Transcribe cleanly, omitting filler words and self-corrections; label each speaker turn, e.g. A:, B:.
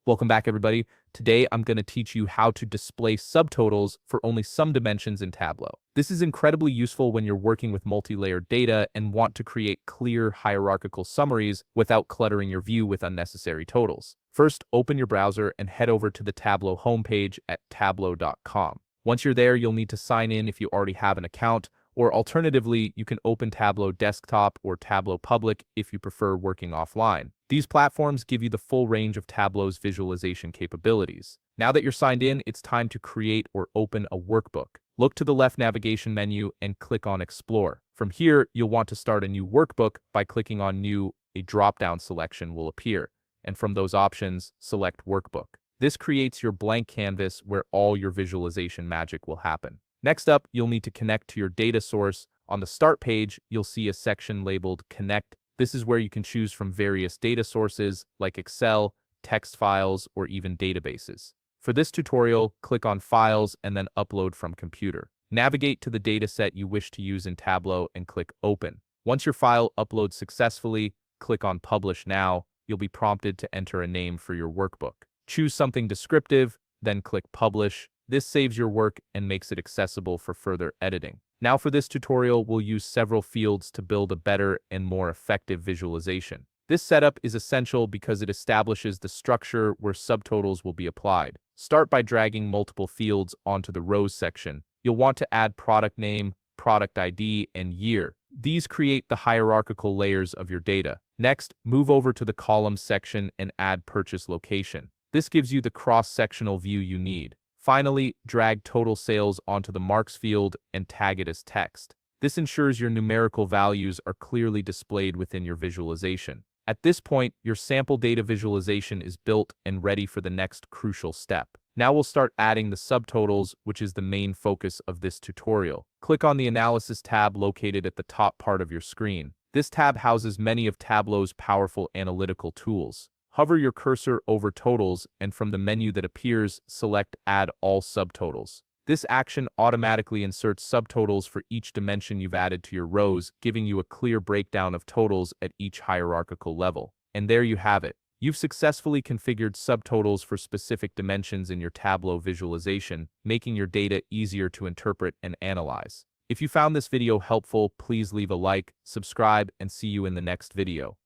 A: Welcome back, everybody. Today, I'm going to teach you how to display subtotals for only some dimensions in Tableau. This is incredibly useful when you're working with multi-layered data and want to create clear hierarchical summaries without cluttering your view with unnecessary totals. First, open your browser and head over to the Tableau homepage at tableau.com. Once you're there, you'll need to sign in if you already have an account, or alternatively, you can open Tableau Desktop or Tableau Public if you prefer working offline. These platforms give you the full range of Tableau's visualization capabilities. Now that you're signed in, it's time to create or open a workbook. Look to the left navigation menu and click on Explore. From here, you'll want to start a new workbook by clicking on New. A drop-down selection will appear, and from those options, select Workbook. This creates your blank canvas where all your visualization magic will happen. Next up, you'll need to connect to your data source. On the Start page, you'll see a section labeled Connect. This is where you can choose from various data sources like Excel, text files, or even databases. For this tutorial, click on Files and then Upload from Computer. Navigate to the dataset you wish to use in Tableau and click Open. Once your file uploads successfully, click on Publish Now. You'll be prompted to enter a name for your workbook. Choose something descriptive, then click Publish. This saves your work and makes it accessible for further editing. Now for this tutorial, we'll use several fields to build a better and more effective visualization. This setup is essential because it establishes the structure where subtotals will be applied. Start by dragging multiple fields onto the Rows section. You'll want to add product name, product ID, and year. These create the hierarchical layers of your data. Next, move over to the Columns section and add purchase location. This gives you the cross-sectional view you need. Finally, drag total sales onto the marks field and tag it as text. This ensures your numerical values are clearly displayed within your visualization. At this point, your sample data visualization is built and ready for the next crucial step. Now we'll start adding the subtotals, which is the main focus of this tutorial. Click on the Analysis tab located at the top part of your screen. This tab houses many of Tableau's powerful analytical tools. Hover your cursor over totals, and from the menu that appears, select Add All Subtotals. This action automatically inserts subtotals for each dimension you've added to your rows, giving you a clear breakdown of totals at each hierarchical level. And there you have it. You've successfully configured subtotals for specific dimensions in your Tableau visualization, making your data easier to interpret and analyze. If you found this video helpful, please leave a like, subscribe, and see you in the next video.